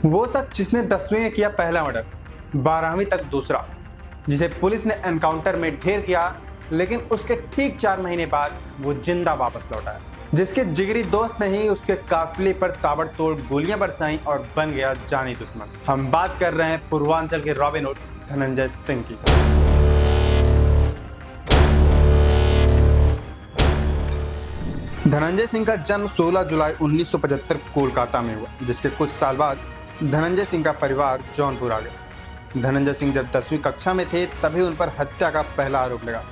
वो शख्स जिसने 10वीं में किया पहला मर्डर, 12वीं तक दूसरा, जिसे पुलिस ने एनकाउंटर में ढेर किया, लेकिन उसके ठीक 4 महीने बाद वो जिंदा वापस लौटा है। जिसके जिगरी दोस्त ने ही उसके काफिले पर ताबड़तोड़ गोलियां बरसाई और बन गया जानी दुश्मन। हम बात कर रहे हैं पूर्वांचल के रॉबिन हुड धनंजय सिंह की। धनंजय सिंह का जन्म 16 जुलाई 1975 कोलकाता में हुआ, जिसके कुछ साल बाद धनंजय सिंह का परिवार जौनपुर आ गया। धनंजय सिंह जब 10वीं कक्षा में थे तभी उन पर हत्या का पहला आरोप लगा।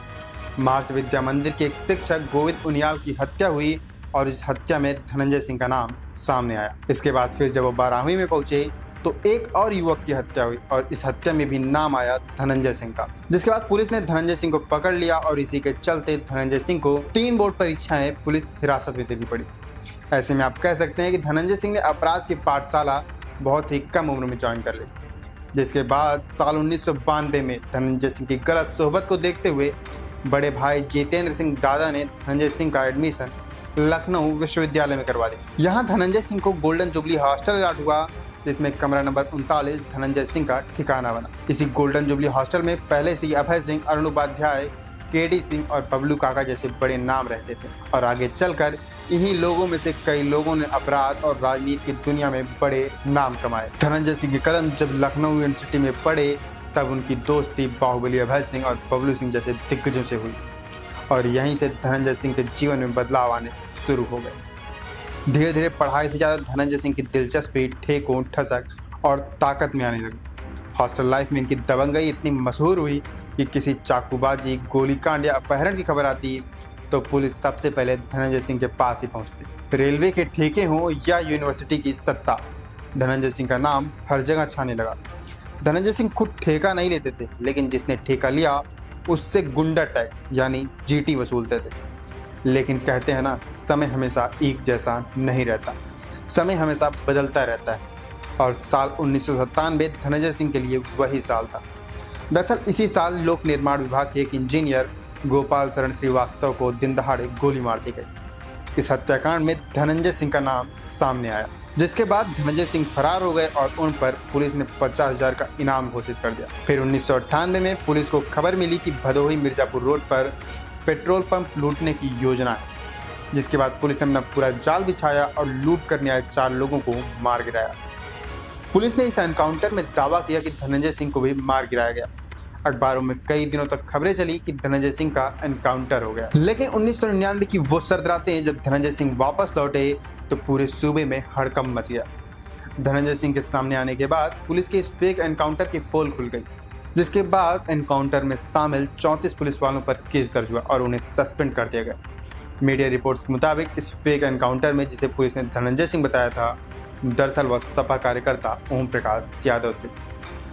मार्स विद्या मंदिर के एक शिक्षक गोविंद उनियाल की हत्या हुई और इस हत्या में धनंजय सिंह का नाम सामने आया। इसके बाद फिर जब वो 12वीं में पहुंचे तो एक और युवक की हत्या हुई और इस हत्या में भी नाम आया धनंजय सिंह का। जिसके बाद पुलिस ने धनंजय सिंह को पकड़ लिया और इसी के चलते धनंजय सिंह को 3 बोर्ड परीक्षाएं पुलिस हिरासत में देनी पड़ी। ऐसे में आप कह सकते हैं कि धनंजय सिंह ने अपराध की पाठशाला बहुत ही कम उम्र में ज्वाइन कर ली। जिसके बाद साल 1992 में धनंजय सिंह की गलत सोहबत को देखते हुए बड़े भाई जितेंद्र सिंह दादा ने धनंजय सिंह का एडमिशन लखनऊ विश्वविद्यालय में करवा दिया। यहाँ धनंजय सिंह को गोल्डन जुबली हॉस्टल अलॉट हुआ, जिसमें कमरा नंबर 39 धनंजय सिंह का ठिकाना बना। इसी गोल्डन जुबली हॉस्टल में पहले से ही अभय सिंह, अरुण उपाध्याय, केडी सिंह और बबलू काका जैसे बड़े नाम रहते थे और आगे चलकर इन्हीं लोगों में से कई लोगों ने अपराध और राजनीति की दुनिया में बड़े नाम कमाए। धनंजय सिंह के कदम जब लखनऊ यूनिवर्सिटी में पड़े तब उनकी दोस्ती बाहुबली अभय सिंह और बबलू सिंह जैसे दिग्गजों से हुई और यहीं से धनंजय सिंह के जीवन में बदलाव आने शुरू हो गए। धीरे धीरे पढ़ाई से ज़्यादा धनंजय सिंह की दिलचस्पी ठेकों, ठसक और ताकत में आने लगी। हॉस्टल लाइफ में इनकी दबंगई इतनी मशहूर हुई कि किसी चाकूबाजी, गोलीकांड या अपहरण की खबर आती तो पुलिस सबसे पहले धनंजय सिंह के पास ही पहुंचती। रेलवे के ठेके हों या यूनिवर्सिटी की सत्ता, धनंजय सिंह का नाम हर जगह छाने लगा। धनंजय सिंह खुद ठेका नहीं लेते थे, लेकिन जिसने ठेका लिया उससे गुंडा टैक्स यानी जीटी वसूलते थे। लेकिन कहते हैं ना, समय हमेशा एक जैसा नहीं रहता, समय हमेशा बदलता रहता है और साल 1997 धनंजय सिंह के लिए वही साल था। दरअसल इसी साल लोक निर्माण विभाग के एक इंजीनियर गोपाल शरण श्रीवास्तव को दिन दहाड़े गोली मार दी गई। इस हत्याकांड में धनंजय सिंह का नाम सामने आया, जिसके बाद धनंजय सिंह फरार हो गए और उन पर पुलिस ने 50,000 का इनाम घोषित कर दिया। फिर 1998 में पुलिस को खबर मिली कि भदोही मिर्जापुर रोड पर पेट्रोल पंप लूटने की योजना है, जिसके बाद पुलिस ने अपना पूरा जाल बिछाया और लूट करने आए 4 लोगों को मार गिराया। पुलिस ने इस एनकाउंटर में दावा किया कि धनंजय सिंह को भी मार गिराया गया। अखबारों में कई दिनों तक खबरें चली कि धनंजय सिंह का एनकाउंटर हो गया। लेकिन 1999 की वो सर्द रातें जब धनंजय सिंह वापस लौटे तो पूरे सूबे में हड़कंप मच गया। धनंजय सिंह के सामने आने के बाद पुलिस के इस फेक एनकाउंटर की पोल खुल गई, जिसके बाद एनकाउंटर में शामिल 34 पुलिस वालों पर केस दर्ज हुआ और उन्हें सस्पेंड कर दिया गया। मीडिया रिपोर्ट्स के मुताबिक इस फेक एनकाउंटर में, जिसे पुलिस ने धनंजय सिंह बताया था, दरअसल वह सपा कार्यकर्ता ओम प्रकाश यादव थे,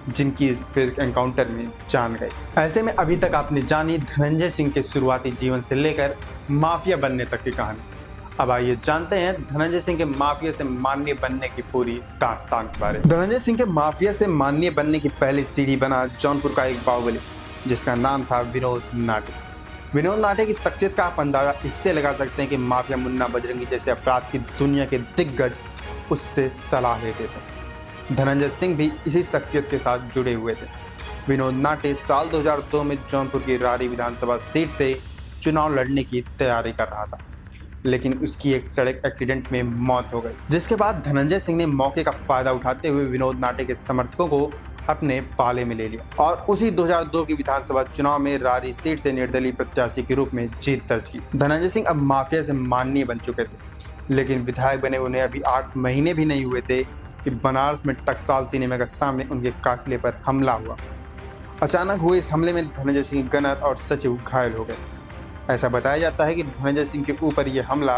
जिनकी इस फेक एनकाउंटर में जान गई। ऐसे में अभी तक आपने जानी धनंजय सिंह के शुरुआती जीवन से लेकर माफिया बनने तक की कहानी। अब आइए जानते हैं धनंजय सिंह के माफिया से माननीय बनने की पूरी दास्तान के बारे में। धनंजय सिंह के माफिया से माननीय बनने की पहली सीढ़ी बना जौनपुर का एक बाहुबली, जिसका नाम था विनोद नाटे। विनोद नाटे की शख्सियत का आप अंदाजा इससे लगा सकते हैं कि माफिया मुन्ना बजरंगी जैसे अपराध की दुनिया के दिग्गज उससे सलाह लेते थे। धनंजय सिंह भी इसी शख्सियत के साथ जुड़े हुए थे। विनोद नाटे साल 2002 में जौनपुर की रारी विधानसभा सीट से चुनाव लड़ने की तैयारी कर रहा था, लेकिन उसकी एक सड़क एक्सीडेंट में मौत हो गई। जिसके बाद धनंजय सिंह ने मौके का फायदा उठाते हुए विनोद नाटे के समर्थकों को अपने पाले में ले लिया और उसी 2002 की विधानसभा चुनाव में रारी सीट से निर्दलीय प्रत्याशी के रूप में जीत दर्ज की। धनंजय सिंह अब माफिया से माननीय बन चुके थे, लेकिन विधायक बने उन्हें अभी 8 महीने भी नहीं हुए थे कि बनारस में टकसाल सिनेमा के सामने उनके काफिले पर हमला हुआ। अचानक हुए इस हमले में धनंजय सिंह गनर और सचिव घायल हो गए। ऐसा बताया जाता है कि धनंजय सिंह के ऊपर यह हमला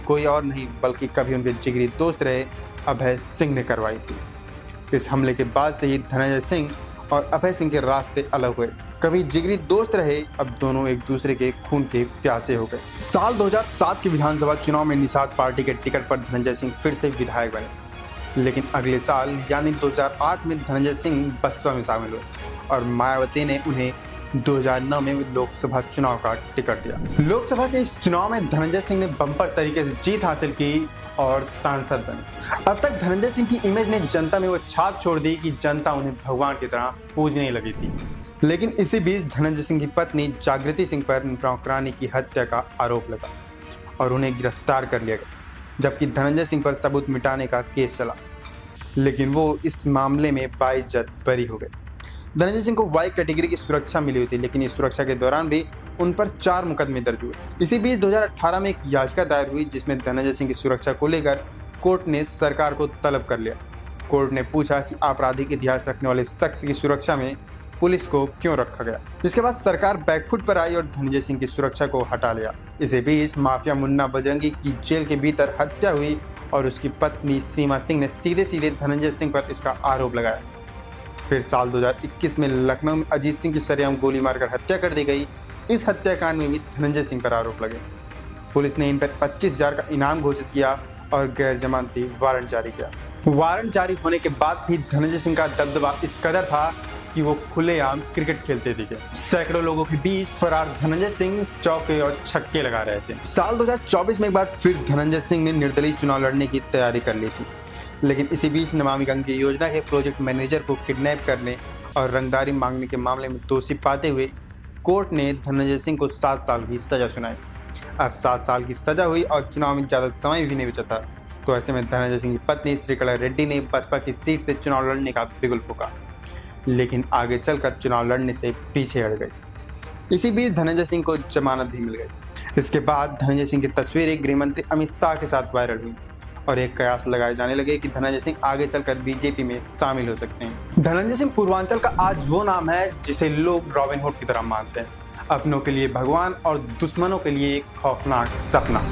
कोई और नहीं बल्कि कभी उनके जिगरी दोस्त रहे अभय सिंह ने करवाई थी। इस हमले के बाद से ही धनंजय सिंह और अभय सिंह के रास्ते अलग हुए। कभी जिगरी दोस्त रहे, अब दोनों एक दूसरे के खून के प्यासे हो गए। साल 2007 के विधानसभा चुनाव में निषाद पार्टी के टिकट पर धनंजय सिंह फिर से विधायक बने, लेकिन अगले साल यानी 2008 में धनंजय सिंह बसपा में शामिल हुए और मायावती ने उन्हें 2009 में लोकसभा चुनाव का टिकट दिया। लोकसभा के इस चुनाव में धनंजय सिंह ने बम्पर तरीके से जीत हासिल की और सांसद बने। अब तक धनंजय सिंह की इमेज ने जनता में वो छाप छोड़ दी कि जनता उन्हें भगवान की तरह पूजने लगी थी। लेकिन इसी बीच धनंजय सिंह की पत्नी जागृति सिंह पर नौकरानी की हत्या का आरोप लगा और उन्हें गिरफ्तार कर लिया गया, जबकि धनंजय सिंह पर सबूत मिटाने का केस चला, लेकिन वो इस मामले में बाइज्जत बरी हो गए। धनंजय सिंह को वाई कैटेगरी की सुरक्षा मिली हुई थी, लेकिन इस सुरक्षा के दौरान भी उन पर 4 मुकदमे दर्ज हुए। इसी बीच 2018 में एक याचिका दायर हुई जिसमें धनंजय सिंह की सुरक्षा को लेकर कोर्ट ने सरकार को तलब कर लिया। कोर्ट ने पूछा कि आपराधिक इतिहास रखने वाले शख्स की सुरक्षा में पुलिस को क्यों रखा गया। इसके बाद सरकार बैकफुट पर आई और धनंजय सिंह की सुरक्षा को हटा लिया। इसी बीच माफिया मुन्ना बजरंगी की जेल के भीतर हत्या हुई और उसकी पत्नी सीमा सिंह ने सीधे सीधे धनंजय सिंह पर इसका आरोप लगाया। फिर साल 2021 में लखनऊ में अजीत सिंह की सरेआम गोली मारकर हत्या कर दी गई। इस हत्याकांड में भी धनंजय सिंह पर आरोप लगे। पुलिस ने इन पर 25,000 का इनाम घोषित किया और गैर जमानती वारंट जारी किया। वारंट जारी होने के बाद भी धनंजय सिंह का दबदबा इस कदर था कि वो खुलेआम क्रिकेट खेलते दिखे। सैकड़ों लोगों के बीच फरार धनंजय सिंह चौके और छक्के लगा रहे थे। साल 2024 में एक बार फिर धनंजय सिंह ने निर्दलीय चुनाव लड़ने की तैयारी कर ली थी, लेकिन इसी बीच नमामि गंगे योजना के प्रोजेक्ट मैनेजर को किडनैप करने और रंगदारी मांगने के मामले में दोषी पाते हुए कोर्ट ने धनंजय सिंह को 7 साल की सजा सुनाई। अब 7 साल की सजा हुई और चुनाव में ज़्यादा समय भी नहीं बचा था, तो ऐसे में धनंजय सिंह की पत्नी श्रीकला रेड्डी ने बसपा की सीट से चुनाव लड़ने का बिगुल फूंका, लेकिन आगे चलकर चुनाव लड़ने से पीछे हट गई। इसी बीच धनंजय सिंह को जमानत भी मिल गई। इसके बाद धनंजय सिंह की तस्वीरें गृह मंत्री अमित शाह के साथ वायरल हुई और एक कयास लगाए जाने लगे कि धनंजय सिंह आगे चलकर बीजेपी में शामिल हो सकते हैं। धनंजय सिंह पूर्वांचल का आज वो नाम है जिसे लोग रॉबिन हुड की तरह मानते हैं, अपनों के लिए भगवान और दुश्मनों के लिए एक खौफनाक सपना।